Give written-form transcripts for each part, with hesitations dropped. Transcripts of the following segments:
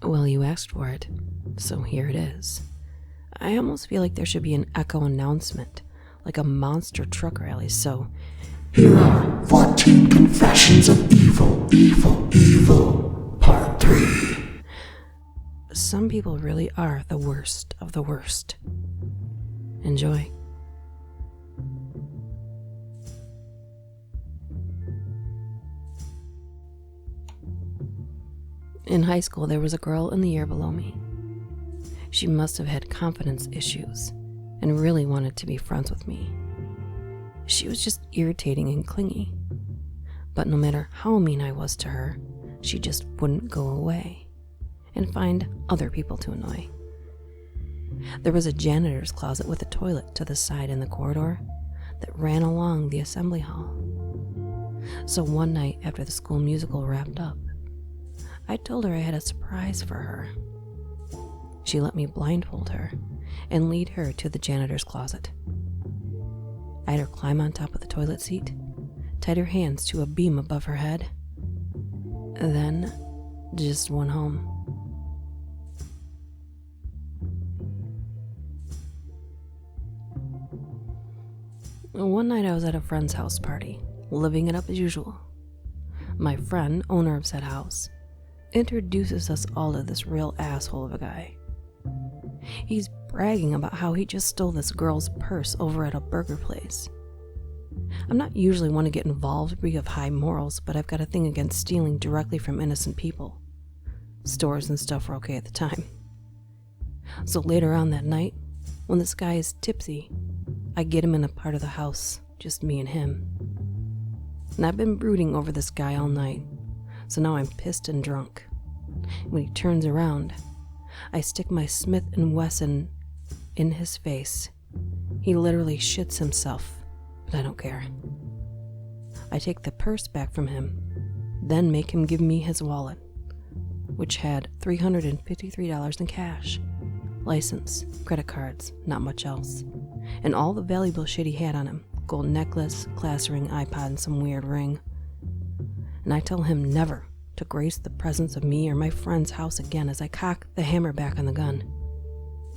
Well, you asked for it, so here it is. I almost feel like there should be an echo announcement, like a monster truck rally, so... Here are 14 confessions of evil, evil, evil, part 3. Some people really are the worst of the worst. Enjoy. In high school, there was a girl in the year below me. She must have had confidence issues and really wanted to be friends with me. She was just irritating and clingy. But no matter how mean I was to her, she just wouldn't go away and find other people to annoy. There was a janitor's closet with a toilet to the side in the corridor that ran along the assembly hall. So one night after the school musical wrapped up, I told her I had a surprise for her. She let me blindfold her and lead her to the janitor's closet. I had her climb on top of the toilet seat, tied her hands to a beam above her head, then just went home. One night I was at a friend's house party, living it up as usual. My friend, owner of said house, introduces us all to this real asshole of a guy. He's bragging about how he just stole this girl's purse over at a burger place. I'm not usually one to get involved or be of high morals, but I've got a thing against stealing directly from innocent people. Stores and stuff were okay at the time. So later on that night, when this guy is tipsy, I get him in a part of the house, just me and him. And I've been brooding over this guy all night, so now I'm pissed and drunk. When he turns around, I stick my Smith & Wesson in his face. He literally shits himself, but I don't care. I take the purse back from him, then make him give me his wallet, which had $353 in cash, license, credit cards, not much else, and all the valuable shit he had on him, gold necklace, class ring, iPod, and some weird ring. And I tell him never to grace the presence of me or my friend's house again as I cock the hammer back on the gun,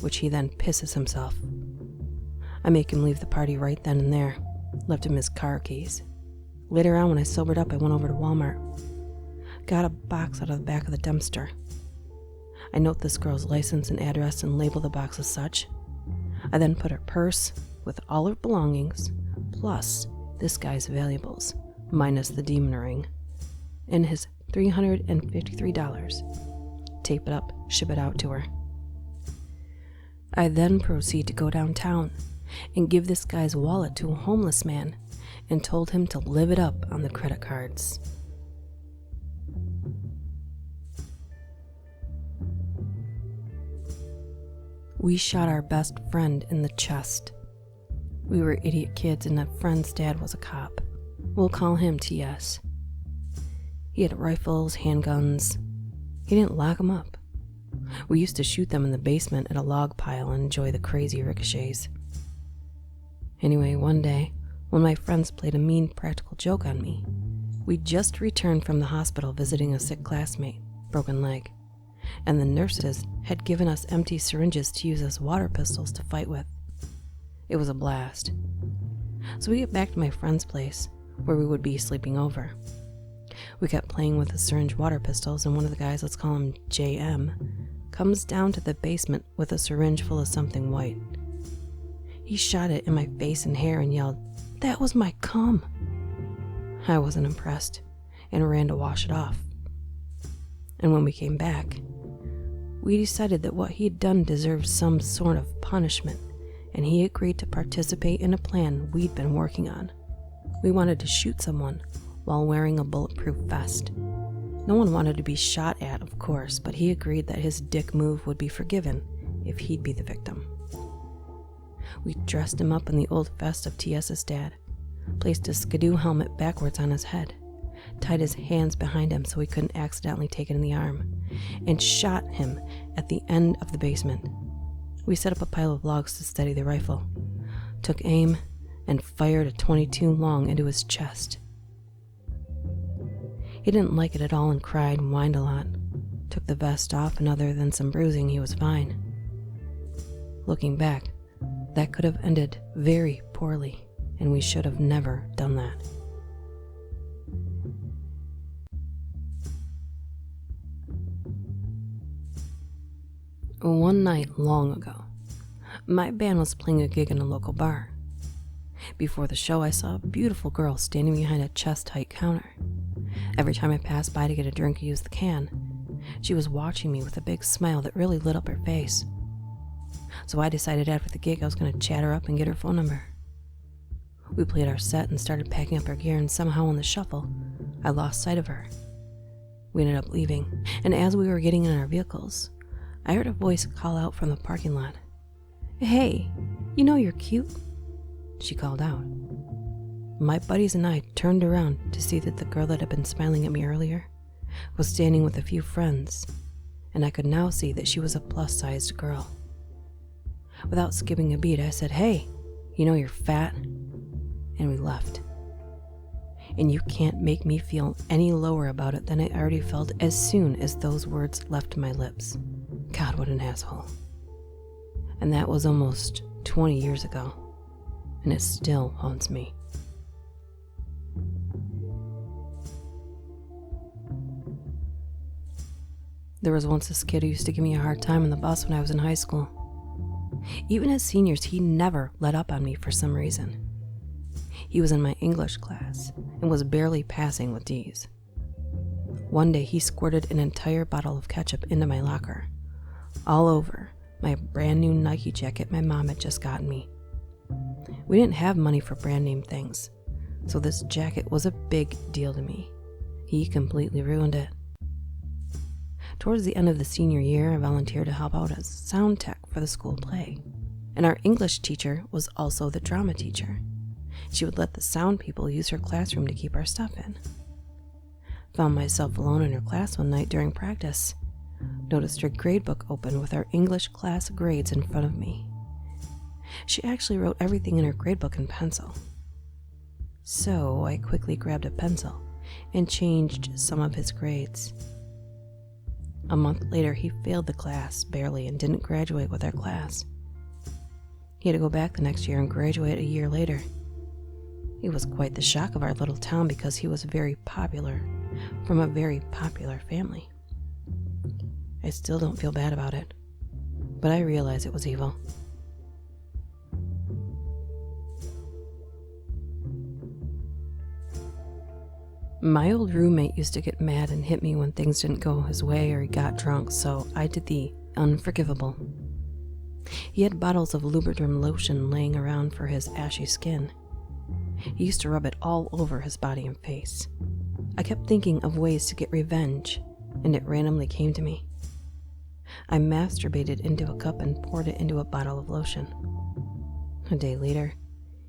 which he then pisses himself. I make him leave the party right then and there, left him his car keys. Later on, when I sobered up, I went over to Walmart, got a box out of the back of the dumpster. I note this girl's license and address and label the box as such. I then put her purse with all her belongings, plus this guy's valuables, minus the demon ring, and his $353. Tape it up, ship it out to her. I then proceed to go downtown and give this guy's wallet to a homeless man and told him to live it up on the credit cards. We shot our best friend in the chest. We were idiot kids and that friend's dad was a cop. We'll call him TS. He had rifles, handguns. He didn't lock them up. We used to shoot them in the basement at a log pile and enjoy the crazy ricochets. Anyway, one day, when my friends played a mean practical joke on me, we'd just returned from the hospital visiting a sick classmate, broken leg, and the nurses had given us empty syringes to use as water pistols to fight with. It was a blast. So we get back to my friend's place, where we would be sleeping over. We kept playing with the syringe water pistols, and one of the guys, let's call him JM, comes down to the basement with a syringe full of something white. He shot it in my face and hair and yelled, "That was my cum!" I wasn't impressed and ran to wash it off. And when we came back, we decided that what he'd done deserved some sort of punishment, and he agreed to participate in a plan we'd been working on. We wanted to shoot someone while wearing a bulletproof vest. No one wanted to be shot at, of course, but he agreed that his dick move would be forgiven if he'd be the victim. We dressed him up in the old vest of TS's dad, placed a skidoo helmet backwards on his head, tied his hands behind him so he couldn't accidentally take it in the arm, and shot him at the end of the basement. We set up a pile of logs to steady the rifle, took aim, and fired a .22 long into his chest. He didn't like it at all and cried and whined a lot. Took took the vest off, and other than some bruising, he was fine. Looking back, that could have ended very poorly, and we should have never done that. One night long ago, my band was playing a gig in a local bar. Before the show, I saw a beautiful girl standing behind a chest-height counter. Every time I passed by to get a drink or use the can, she was watching me with a big smile that really lit up her face. So I decided after the gig I was going to chat her up and get her phone number. We played our set and started packing up our gear, and somehow in the shuffle, I lost sight of her. We ended up leaving, and as we were getting in our vehicles, I heard a voice call out from the parking lot. "Hey, you know you're cute," she called out. My buddies and I turned around to see that the girl that had been smiling at me earlier was standing with a few friends, and I could now see that she was a plus-sized girl. Without skipping a beat, I said, "Hey, you know you're fat," and we left. And you can't make me feel any lower about it than I already felt as soon as those words left my lips. God, what an asshole. And that was almost 20 years ago, and it still haunts me. There was once this kid who used to give me a hard time on the bus when I was in high school. Even as seniors, he never let up on me for some reason. He was in my English class and was barely passing with D's. One day he squirted an entire bottle of ketchup into my locker, all over my brand new Nike jacket my mom had just gotten me. We didn't have money for brand name things, so this jacket was a big deal to me. He completely ruined it. Towards the end of the senior year, I volunteered to help out as sound tech for the school play, and our English teacher was also the drama teacher. She would let the sound people use her classroom to keep our stuff in. Found myself alone in her class one night during practice. Noticed her gradebook open with our English class grades in front of me. She actually wrote everything in her gradebook in pencil. So I quickly grabbed a pencil and changed some of his grades. A month later, he failed the class barely and didn't graduate with our class. He had to go back the next year and graduate a year later. It was quite the shock of our little town because he was very popular, from a very popular family. I still don't feel bad about it, but I realize it was evil. My old roommate used to get mad and hit me when things didn't go his way or he got drunk, so I did the unforgivable. He had bottles of Lubriderm lotion laying around for his ashy skin. He used to rub it all over his body and face. I kept thinking of ways to get revenge, and it randomly came to me. I masturbated into a cup and poured it into a bottle of lotion. A day later,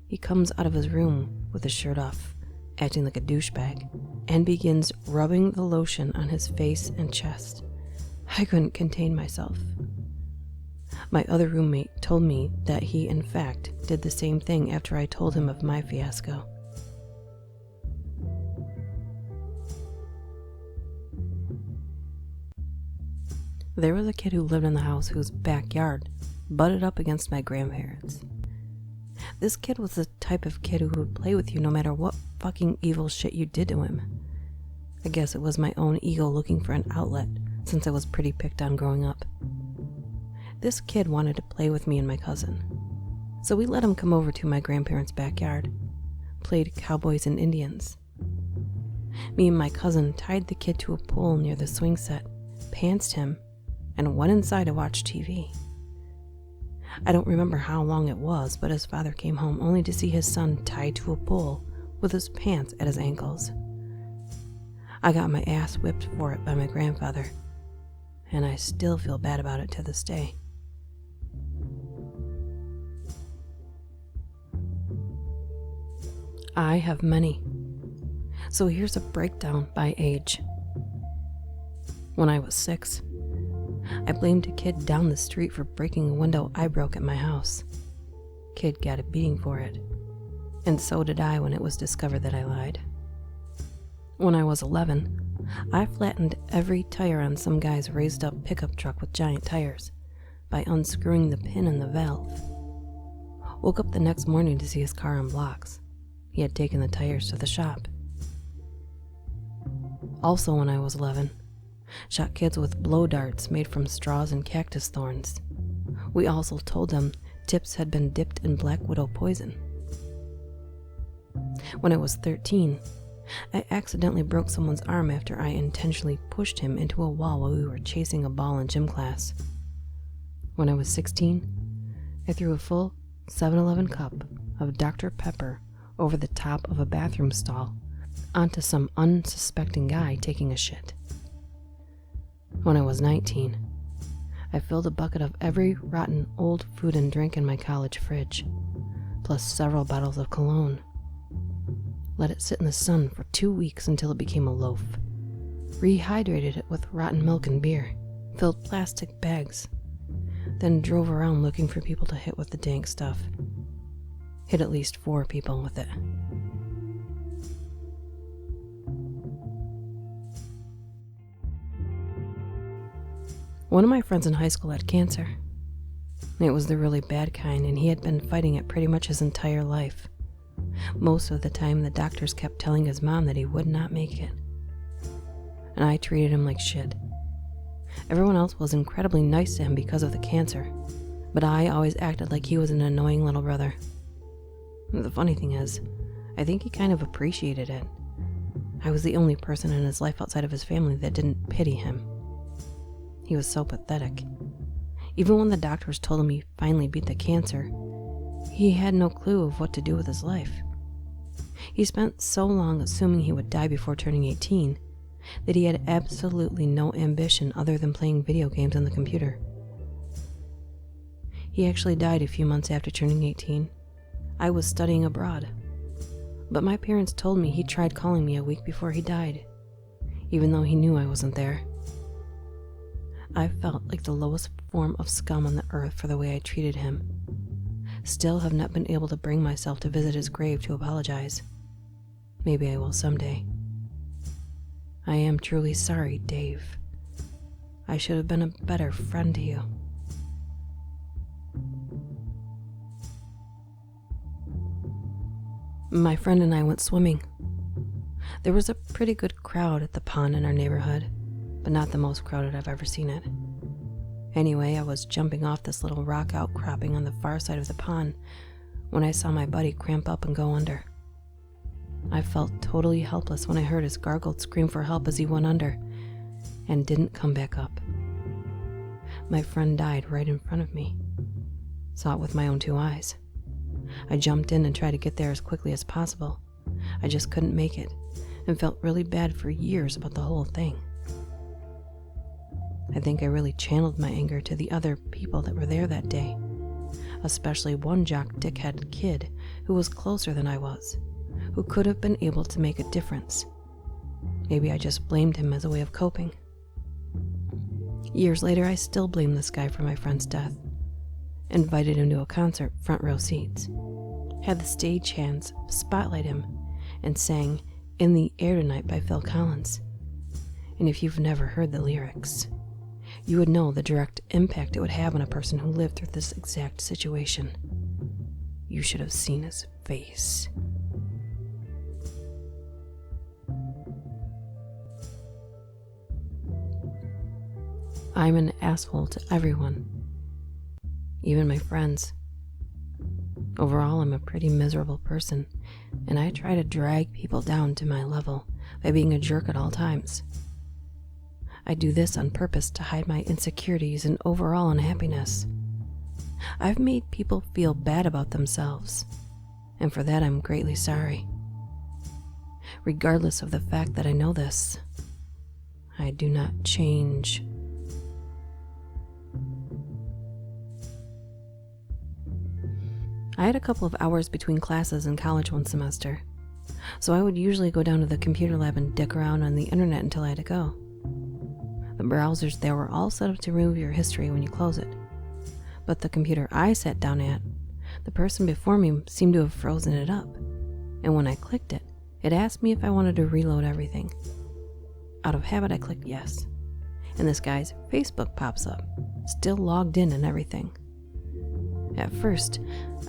he comes out of his room with his shirt off, acting like a douchebag, and begins rubbing the lotion on his face and chest. I couldn't contain myself. My other roommate told me that he, in fact, did the same thing after I told him of my fiasco. There was a kid who lived in the house whose backyard butted up against my grandparents'. This kid was the type of kid who would play with you no matter what fucking evil shit you did to him. I guess it was my own ego looking for an outlet, since I was pretty picked on growing up. This kid wanted to play with me and my cousin, so we let him come over to my grandparents' backyard, played cowboys and Indians. Me and my cousin tied the kid to a pole near the swing set, pantsed him, and went inside to watch TV. I don't remember how long it was, but his father came home only to see his son tied to a pole with his pants at his ankles. I got my ass whipped for it by my grandfather, and I still feel bad about it to this day. I have many. So here's a breakdown by age. When I was 6, I blamed a kid down the street for breaking a window I broke at my house. Kid got a beating for it, and so did I when it was discovered that I lied. When I was 11, I flattened every tire on some guy's raised up pickup truck with giant tires by unscrewing the pin in the valve. Woke up the next morning to see his car on blocks. He had taken the tires to the shop. Also, when I was 11, shot kids with blow darts made from straws and cactus thorns. We also told them tips had been dipped in black widow poison. When I was 13, I accidentally broke someone's arm after I intentionally pushed him into a wall while we were chasing a ball in gym class. When I was 16, I threw a full 7-Eleven cup of Dr. Pepper over the top of a bathroom stall onto some unsuspecting guy taking a shit. When I was 19, I filled a bucket of every rotten old food and drink in my college fridge, plus several bottles of cologne. Let it sit in the sun for 2 weeks until it became a loaf. Rehydrated it with rotten milk and beer, filled plastic bags, then drove around looking for people to hit with the dank stuff. Hit at least 4 people with it. One of my friends in high school had cancer. It was the really bad kind, and he had been fighting it pretty much his entire life. Most of the time, the doctors kept telling his mom that he would not make it. And I treated him like shit. Everyone else was incredibly nice to him because of the cancer, but I always acted like he was an annoying little brother. The funny thing is, I think he kind of appreciated it. I was the only person in his life outside of his family that didn't pity him. He was so pathetic. Even when the doctors told him he finally beat the cancer, he had no clue of what to do with his life. He spent so long assuming he would die before turning 18 that he had absolutely no ambition other than playing video games on the computer. He actually died a few months after turning 18. I was studying abroad, but my parents told me he tried calling me a week before he died, even though he knew I wasn't there. I felt like the lowest form of scum on the earth for the way I treated him. Still have not been able to bring myself to visit his grave to apologize. Maybe I will someday. I am truly sorry, Dave. I should have been a better friend to you. My friend and I went swimming. There was a pretty good crowd at the pond in our neighborhood, but not the most crowded I've ever seen it. Anyway, I was jumping off this little rock outcropping on the far side of the pond when I saw my buddy cramp up and go under. I felt totally helpless when I heard his gargled scream for help as he went under and didn't come back up. My friend died right in front of me. Saw it with my own 2 eyes. I jumped in and tried to get there as quickly as possible. I just couldn't make it and felt really bad for years about the whole thing. I think I really channeled my anger to the other people that were there that day, especially one jock dickhead kid who was closer than I was, who could have been able to make a difference. Maybe I just blamed him as a way of coping. Years later, I still blame this guy for my friend's death. Invited him to a concert, front row seats. Had the stagehands spotlight him and sang "In the Air Tonight" by Phil Collins. And if you've never heard the lyrics, you would know the direct impact it would have on a person who lived through this exact situation. You should have seen his face. I'm an asshole to everyone, even my friends. Overall, I'm a pretty miserable person, and I try to drag people down to my level by being a jerk at all times. I do this on purpose to hide my insecurities and overall unhappiness. I've made people feel bad about themselves, and for that I'm greatly sorry. Regardless of the fact that I know this, I do not change. I had a couple of hours between classes in college one semester, so I would usually go down to the computer lab and dick around on the internet until I had to go. The browsers there were all set up to remove your history when you close it, but the computer I sat down at, the person before me seemed to have frozen it up, and when I clicked it, it asked me if I wanted to reload everything. Out of habit, I clicked yes. And this guy's Facebook pops up, still logged in and everything. At first,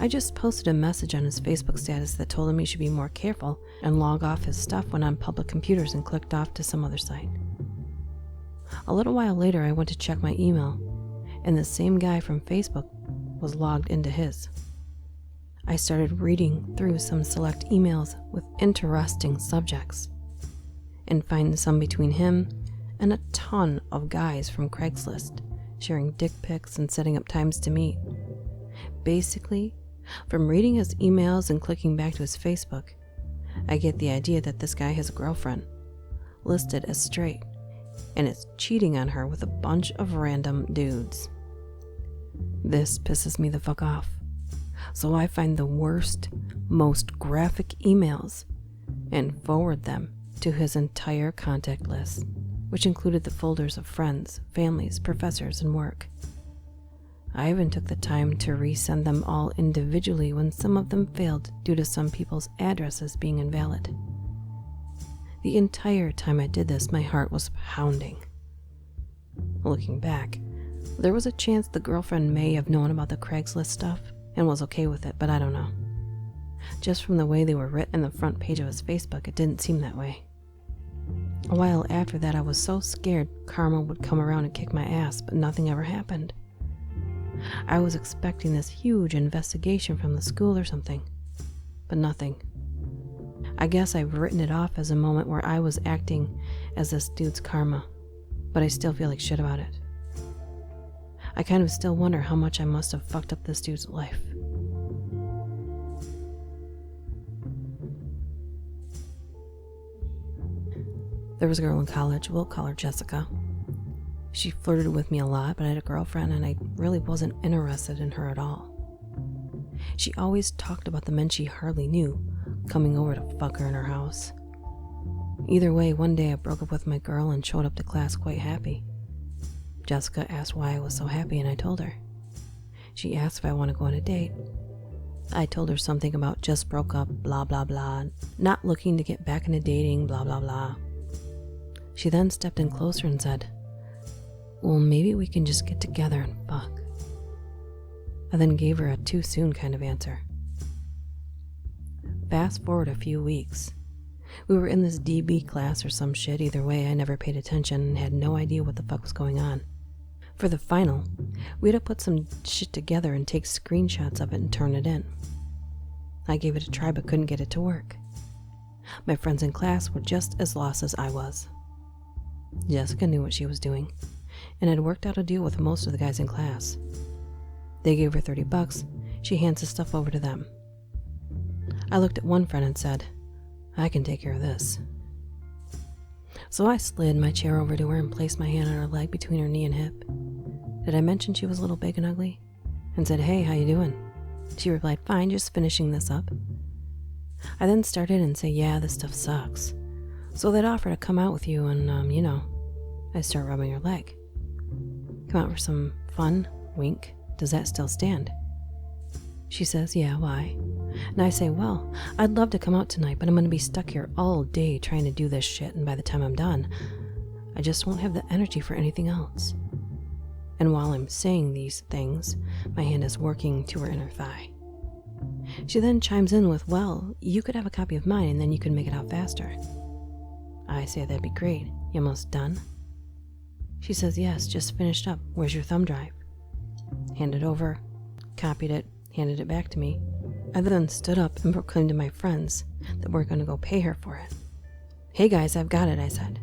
I just posted a message on his Facebook status that told him he should be more careful and log off his stuff when on public computers and clicked off to some other site. A little while later, I went to check my email, and the same guy from Facebook was logged into his. I started reading through some select emails with interesting subjects, and find some between him and a ton of guys from Craigslist sharing dick pics and setting up times to meet. Basically, from reading his emails and clicking back to his Facebook, I get the idea that this guy has a girlfriend, listed as straight, and is cheating on her with a bunch of random dudes. This pisses me the fuck off. So I find the worst, most graphic emails and forward them to his entire contact list, which included the folders of friends, families, professors, and work. I even took the time to resend them all individually when some of them failed due to some people's addresses being invalid. The entire time I did this, my heart was pounding. Looking back, there was a chance the girlfriend may have known about the Craigslist stuff and was okay with it, but I don't know. Just from the way they were written in the front page of his Facebook, it didn't seem that way. A while after that, I was so scared karma would come around and kick my ass, but nothing ever happened. I was expecting this huge investigation from the school or something, but nothing. I guess I've written it off as a moment where I was acting as this dude's karma, but I still feel like shit about it. I kind of still wonder how much I must have fucked up this dude's life. There was a girl in college, we'll call her Jessica. She flirted with me a lot, but I had a girlfriend and I really wasn't interested in her at all. She always talked about the men she hardly knew coming over to fuck her in her house. Either way, one day I broke up with my girl and showed up to class quite happy. Jessica asked why I was so happy and I told her. She asked if I want to go on a date. I told her something about just broke up, blah blah blah, not looking to get back into dating, blah blah blah. She then stepped in closer and said, "Well, maybe we can just get together and fuck." I then gave her a too soon kind of answer. Fast forward a few weeks. We were in this DB class or some shit. Either way, I never paid attention and had no idea what the fuck was going on. For the final, we had to put some shit together and take screenshots of it and turn it in. I gave it a try but couldn't get it to work. My friends in class were just as lost as I was. Jessica knew what she was doing and had worked out a deal with most of the guys in class. They gave her $30. She hands the stuff over to them. I looked at one friend and said, "I can take care of this." So I slid my chair over to her and placed my hand on her leg between her knee and hip. Did I mention she was a little big and ugly? And said, "Hey, how you doing?" She replied, "Fine, just finishing this up." I then started and say, "Yeah, this stuff sucks. So they'd offer to come out with you and, I start rubbing her leg. "Come out for some fun, wink. Does that still stand?" She says, "Yeah, why?" And I say, "Well, I'd love to come out tonight, but I'm going to be stuck here all day trying to do this shit, and by the time I'm done, I just won't have the energy for anything else." And while I'm saying these things, my hand is working to her inner thigh. She then chimes in with, "Well, you could have a copy of mine and then you could make it out faster." I say, "That'd be great. You almost done?" She says, "Yes, just finished up. Where's your thumb drive?" Handed over, copied it, handed it back to me. I then stood up and proclaimed to my friends that we're going to go pay her for it. "Hey guys, I've got it," I said.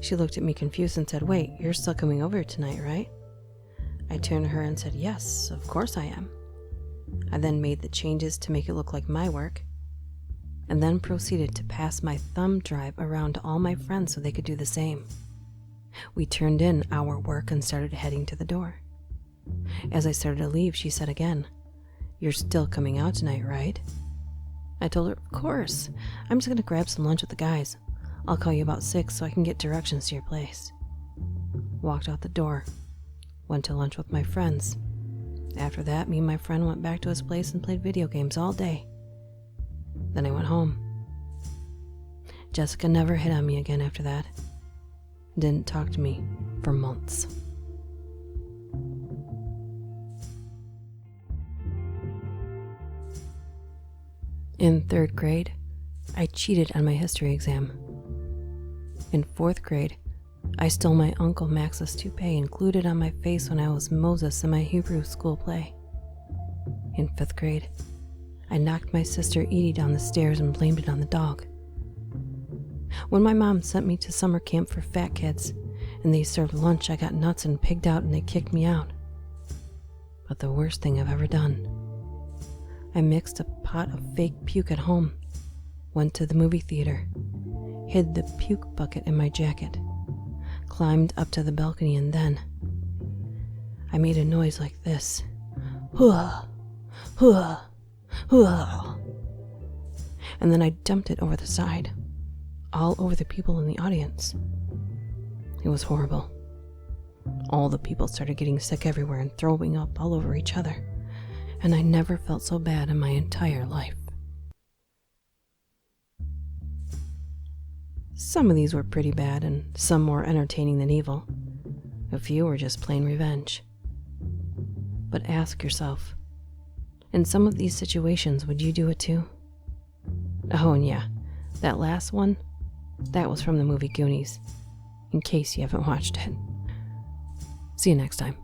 She looked at me confused and said, "Wait, you're still coming over tonight, right?" I turned to her and said, "Yes, of course I am." I then made the changes to make it look like my work, and then proceeded to pass my thumb drive around to all my friends so they could do the same. We turned in our work and started heading to the door. As I started to leave, she said again, "You're still coming out tonight, right?" I told her, "Of course. I'm just going to grab some lunch with the guys. I'll call you about 6 so I can get directions to your place." Walked out the door. Went to lunch with my friends. After that, me and my friend went back to his place and played video games all day. Then I went home. Jessica never hit on me again after that. and didn't talk to me for months. In 3rd grade, I cheated on my history exam. In 4th grade, I stole my Uncle Max's toupee and glued it on my face when I was Moses in my Hebrew school play. In 5th grade, I knocked my sister Edie down the stairs and blamed it on the dog. When my mom sent me to summer camp for fat kids and they served lunch, I got nuts and pigged out and they kicked me out. But the worst thing I've ever done, I mixed a pot of fake puke at home, went to the movie theater, hid the puke bucket in my jacket, climbed up to the balcony, and then I made a noise like this. Hooah, hooah, hooah. And then I dumped it over the side, all over the people in the audience. It was horrible. All the people started getting sick everywhere and throwing up all over each other, and I never felt so bad in my entire life. Some of these were pretty bad and some more entertaining than evil. A few were just plain revenge. But ask yourself, in some of these situations, would you do it too? Oh, and yeah, that last one, that was from the movie Goonies, in case you haven't watched it. See you next time.